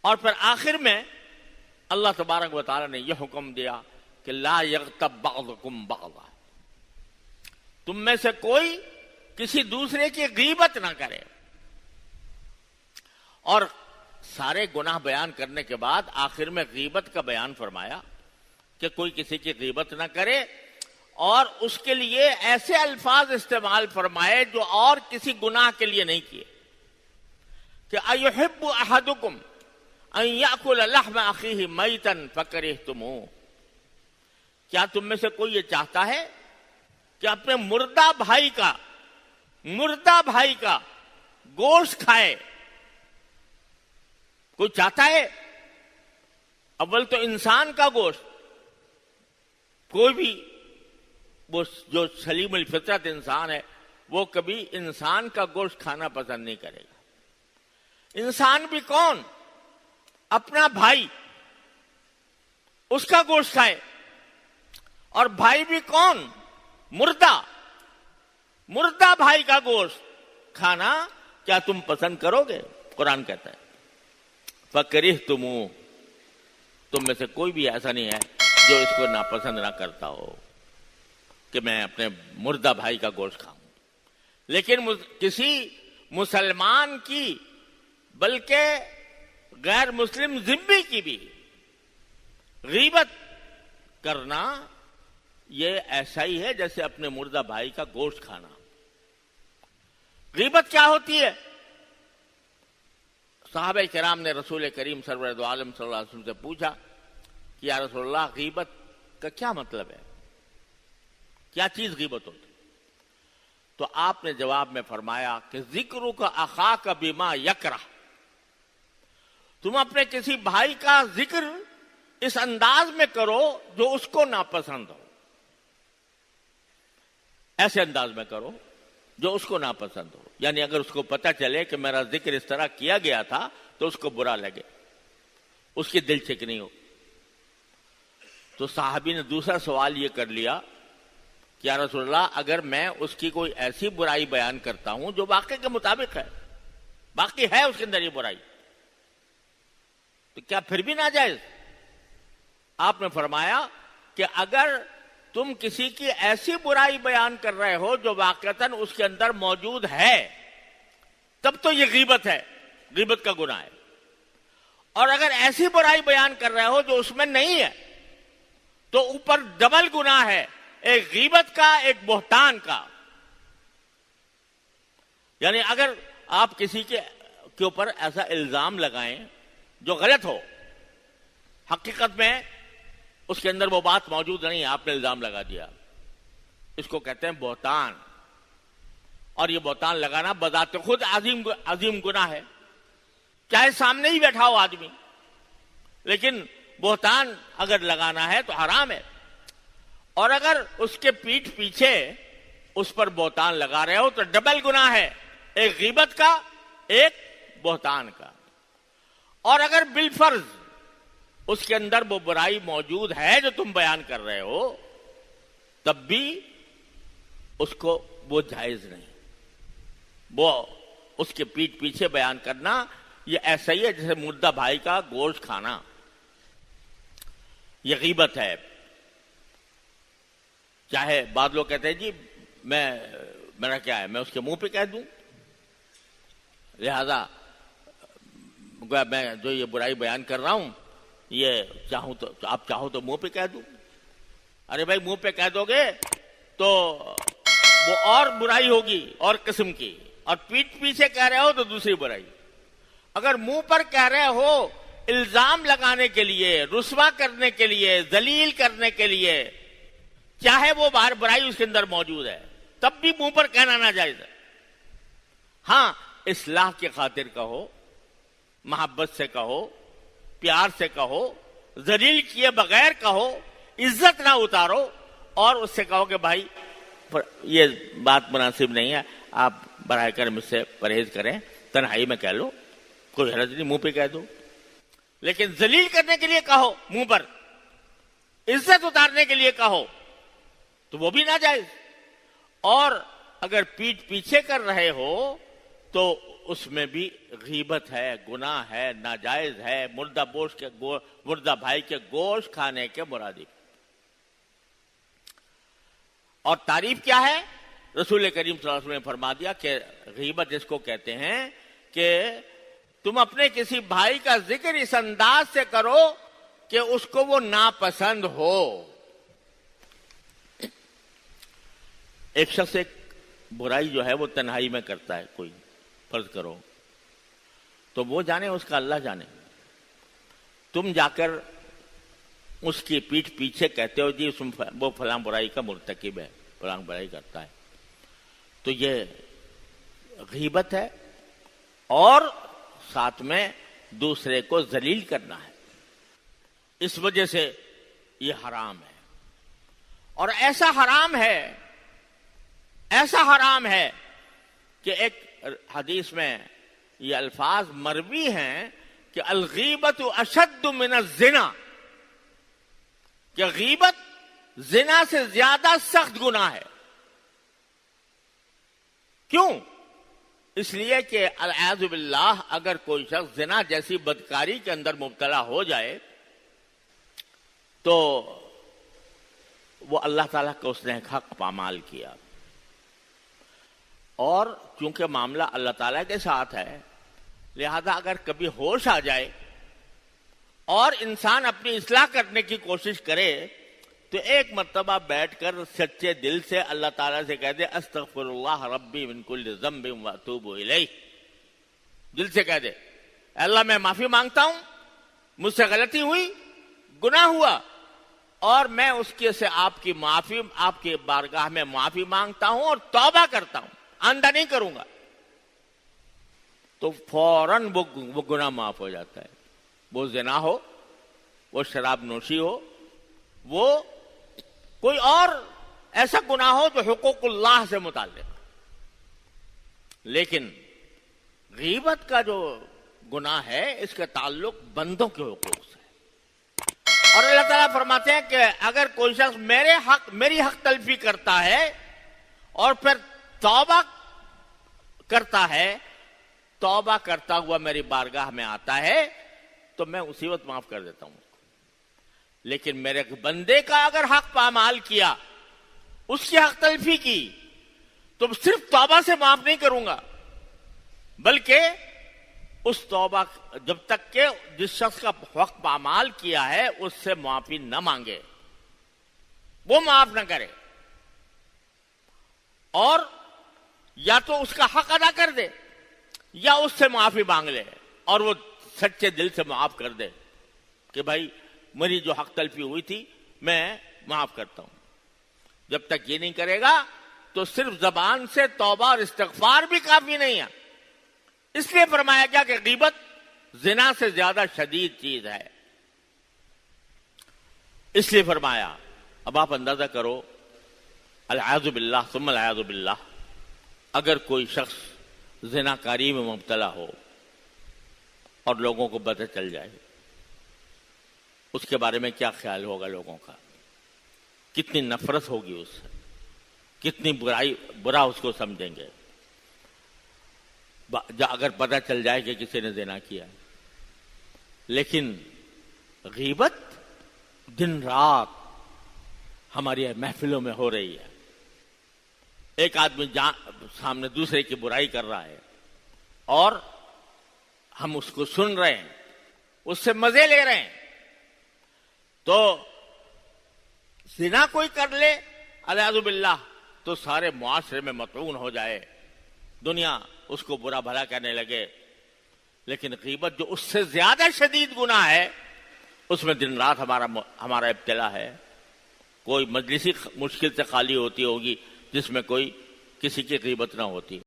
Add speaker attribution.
Speaker 1: اور پھر آخر میں اللہ تبارک و تعالی نے یہ حکم دیا کہ لا یغتب بعضکم بعضا، تم میں سے کوئی کسی دوسرے کی غیبت نہ کرے. اور سارے گناہ بیان کرنے کے بعد آخر میں غیبت کا بیان فرمایا کہ کوئی کسی کی غیبت نہ کرے، اور اس کے لیے ایسے الفاظ استعمال فرمائے جو اور کسی گناہ کے لیے نہیں کیے، کہ ایحب احدکم ان یاکل لحم اخیہ میتا فکرہتموہ، کیا تم میں سے کوئی یہ چاہتا ہے کہ اپنے مردہ بھائی کا گوشت کھائے؟ کوئی چاہتا ہے؟ اول تو انسان کا گوشت، کوئی بھی وہ جو سلیم الفطرت انسان ہے وہ کبھی انسان کا گوشت کھانا پسند نہیں کرے گا. انسان بھی کون؟ اپنا بھائی، اس کا گوشت کھائے. اور بھائی بھی کون؟ مردہ بھائی کا گوشت کھانا کیا تم پسند کرو گے؟ قرآن کہتا ہے فَكَرِهْتُمُوهُ، تم میں سے کوئی بھی ایسا نہیں ہے جو اس کو ناپسند نہ کرتا ہو کہ میں اپنے مردہ بھائی کا گوشت کھاؤں. لیکن کسی مسلمان کی، بلکہ غیر مسلم ذمہ کی بھی غیبت کرنا یہ ایسا ہی ہے جیسے اپنے مردہ بھائی کا گوشت کھانا. غیبت کیا ہوتی ہے؟ صحابہ کرام نے رسول کریم سرور دو عالم صلی اللہ علیہ وسلم سے پوچھا کہ یا رسول اللہ غیبت کا کیا مطلب ہے، کیا چیز غیبت ہوتی؟ تو آپ نے جواب میں فرمایا کہ ذکرک اخاک بما یکرہ، تم اپنے کسی بھائی کا ذکر اس انداز میں کرو جو اس کو ناپسند ہو، ایسے انداز میں کرو جو اس کو ناپسند ہو. یعنی اگر اس کو پتہ چلے کہ میرا ذکر اس طرح کیا گیا تھا تو اس کو برا لگے، اس کی دل چکنی ہو. تو صحابی نے دوسرا سوال یہ کر لیا کہ یا رسول اللہ اگر میں اس کی کوئی ایسی برائی بیان کرتا ہوں جو واقعے کے مطابق ہے، باقی ہے اس کے اندر یہ برائی، تو کیا پھر بھی ناجائز؟ آپ نے فرمایا کہ اگر تم کسی کی ایسی برائی بیان کر رہے ہو جو واقعتاً اس کے اندر موجود ہے تب تو یہ غیبت ہے، غیبت کا گناہ ہے. اور اگر ایسی برائی بیان کر رہے ہو جو اس میں نہیں ہے تو اوپر ڈبل گناہ ہے، ایک غیبت کا، ایک بہتان کا. یعنی اگر آپ کسی کے اوپر ایسا الزام لگائیں جو غلط ہو، حقیقت میں اس کے اندر وہ بات موجود نہیں ہے، آپ نے الزام لگا دیا، اس کو کہتے ہیں بہتان. اور یہ بہتان لگانا بذات خود عظیم گناہ ہے، چاہے سامنے ہی بیٹھا ہو آدمی، لیکن بہتان اگر لگانا ہے تو حرام ہے. اور اگر اس کے پیٹھ پیچھے اس پر بہتان لگا رہے ہو تو ڈبل گناہ ہے، ایک غیبت کا، ایک بہتان کا. اور اگر بالفرض اس کے اندر وہ برائی موجود ہے جو تم بیان کر رہے ہو تب بھی اس کو وہ جائز نہیں. وہ اس کے پیٹھ پیچھے بیان کرنا یہ ایسا ہی ہے جیسے مردہ بھائی کا گوشت کھانا، یہ غیبت ہے. چاہے بعض لوگ کہتے ہیں جی میرا کیا ہے، میں اس کے منہ پہ کہہ دوں، لہذا میں جو یہ برائی بیان کر رہا ہوں یہ چاہوں تو آپ چاہو تو منہ پہ کہہ دوں. ارے بھائی منہ پہ کہہ دو گے تو وہ اور برائی ہوگی اور قسم کی، اور پیٹھ پیچھے کہہ رہے ہو تو دوسری برائی. اگر منہ پر کہہ رہے ہو الزام لگانے کے لیے، رسوا کرنے کے لیے، ذلیل کرنے کے لیے، چاہے وہ باہر برائی اس کے اندر موجود ہے تب بھی منہ پر کہنا ناجائز ہے. ہاں اصلاح کی خاطر کہو، محبت سے کہو، پیار سے کہو، ذلیل کیے بغیر کہو، عزت نہ اتارو، اور اس سے کہو کہ بھائی یہ بات مناسب نہیں ہے، آپ براہ کرم اس سے پرہیز کریں، تنہائی میں کہہ لو، کوئی حرج نہیں، منہ پہ کہہ دو. لیکن ذلیل کرنے کے لیے کہو منہ پر، عزت اتارنے کے لیے کہو تو وہ بھی ناجائز. اور اگر پیٹھ پیچھے کر رہے ہو تو اس میں بھی غیبت ہے، گناہ ہے، ناجائز ہے، مردہ بھائی کے گوشت کھانے کے مرادف۔ اور تعریف کیا ہے؟ رسول کریم صلی اللہ علیہ وسلم نے فرما دیا کہ غیبت جس کو کہتے ہیں کہ تم اپنے کسی بھائی کا ذکر اس انداز سے کرو کہ اس کو وہ ناپسند ہو۔ ایک شخص ایک برائی جو ہے وہ تنہائی میں کرتا ہے، کوئی فرض کرو، تو وہ جانے، اس کا اللہ جانے، تم جا کر اس کی پیٹھ پیچھے کہتے ہو جی وہ فلاں برائی کا مرتکب ہے، فلاں برائی کرتا ہے، تو یہ غیبت ہے اور ساتھ میں دوسرے کو ذلیل کرنا ہے۔ اس وجہ سے یہ حرام ہے، اور ایسا حرام ہے کہ ایک حدیث میں یہ الفاظ مروی ہیں کہ الغیبت اشد من الزنا، کہ غیبت زنا سے زیادہ سخت گناہ ہے۔ کیوں؟ اس لیے کہ العیاذ باللہ اگر کوئی شخص زنا جیسی بدکاری کے اندر مبتلا ہو جائے تو وہ اللہ تعالیٰ کا اس نے حق پامال کیا، اور چونکہ معاملہ اللہ تعالیٰ کے ساتھ ہے لہذا اگر کبھی ہوش آ جائے اور انسان اپنی اصلاح کرنے کی کوشش کرے تو ایک مرتبہ بیٹھ کر سچے دل سے اللہ تعالیٰ سے کہہ دے استغفر اللہ ربی من کل ذنب واتوب الیہ، دل سے کہہ دے اے اللہ میں معافی مانگتا ہوں، مجھ سے غلطی ہوئی، گناہ ہوا، اور میں اس کے سے آپ کی بارگاہ میں معافی مانگتا ہوں اور توبہ کرتا ہوں، آئندہ نہیں کروں گا، تو فوراً وہ گناہ معاف ہو جاتا ہے۔ وہ زنا ہو، وہ شراب نوشی ہو، وہ کوئی اور ایسا گناہ ہو جو حقوق اللہ سے متعلق، لیکن غیبت کا جو گناہ ہے اس کا تعلق بندوں کے حقوق سے، اور اللہ تعالیٰ فرماتے ہیں کہ اگر کوئی شخص میری حق تلفی کرتا ہے اور پھر توبہ کرتا ہے، توبہ کرتا ہوا میری بارگاہ میں آتا ہے تو میں اسی وقت معاف کر دیتا ہوں، لیکن میرے بندے کا اگر حق پامال کیا، اس کی حق تلفی کی، تو صرف توبہ سے معاف نہیں کروں گا، بلکہ اس توبہ جب تک کہ جس شخص کا حق پامال کیا ہے اس سے معافی نہ مانگے، وہ معاف نہ کرے، اور یا تو اس کا حق ادا کر دے یا اس سے معافی مانگ لے اور وہ سچے دل سے معاف کر دے کہ بھائی میری جو حق تلفی ہوئی تھی میں معاف کرتا ہوں۔ جب تک یہ نہیں کرے گا تو صرف زبان سے توبہ اور استغفار بھی کافی نہیں ہے، اس لیے فرمایا گیا کہ غیبت زنا سے زیادہ شدید چیز ہے۔ اس لیے فرمایا، اب آپ اندازہ کرو، العیاذ باللہ ثم العیاذ باللہ، اگر کوئی شخص زناکاری میں مبتلا ہو اور لوگوں کو پتہ چل جائے، اس کے بارے میں کیا خیال ہوگا لوگوں کا؟ کتنی نفرت ہوگی اس سے، کتنی برا اس کو سمجھیں گے اگر پتہ چل جائے کہ کسی نے زنا کیا ہے۔ لیکن غیبت دن رات ہماری محفلوں میں ہو رہی ہے، ایک آدمی سامنے دوسرے کی برائی کر رہا ہے اور ہم اس کو سن رہے ہیں، اس سے مزے لے رہے ہیں، تو زنا کوئی کر لے الیاذ باللہ تو سارے معاشرے میں مطعون ہو جائے، دنیا اس کو برا بھلا کہنے لگے، لیکن غیبت جو اس سے زیادہ شدید گناہ ہے اس میں دن رات ہمارا ابتلا ہے۔ کوئی مجلسی مشکل سے خالی ہوتی ہوگی جس میں کوئی کسی کی غیبت نہ ہوتی۔